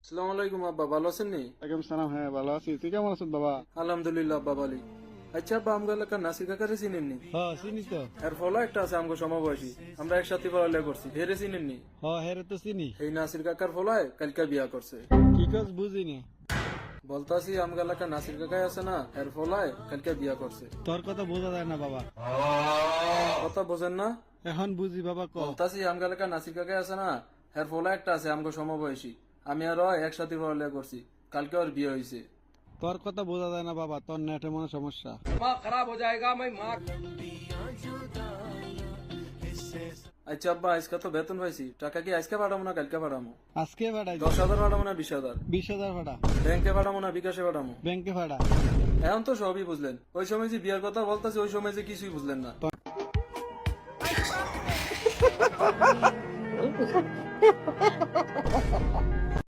আসসালামু আলাইকুম আব্বা, ভালো আছেন নি? ওয়ালাইকুম সালাম। হ্যাঁ, ভালো আছি। তুই কেমন আছিস বাবা? আলহামদুলিল্লাহ আব্বা ভালি। আচ্ছা আব্বা, আমগো এলাকার নাসির কাকারে চিনেন নি? হ্যাঁ, চিনি তো। এর ফলা একটা আছে আমগো সমবয়সী, আমরা একসাথে পড়ালেখা করছি, হেরে চিনেন নি? হ্যাঁ, হেরে তো চিনি। এই নাসির কাকার ফলায় কালকে বিয়া করছে। কি কাজ বুঝিনি। বলতাছি আমগো এলাকার নাসির কাকাই আছে না, এর ফলায় কালকে বিয়া করছে। তোর কথা বোঝা যায় না বাবা। কথা বোঝেন না? এখন বুঝি বাবা, ক। বলতাছি আমগো এলাকার নাসির কাকাই আছে না, এর ফলা একটা আছে আমগো সমবয়সী, আমি আর ওই একসাথে পড়ালেখা করছি, কালকে ওর বিয়ে হয়েছে। তোর কথা বোঝা যায় না বাবা, তোর নেটে মনে সমস্যা। আচ্ছা আব্বা, আজকে তো বেতন পাইছি, টাকা কি আজকে পাঠাবো না কালকে পাঠাবো? আজকে ভাড়া 10,000 পাঠাবো না 20,000? 20,000 ভাড়া। ব্যাংকে পাঠাবো না বিকাশে পাঠাবো? ব্যাংকে ভাড়া। এখন তো সবই বুঝলেন, ওই সময় যে বিয়ার কথা বলতেছে ওই সময় যে কিছুই বুঝলেন না।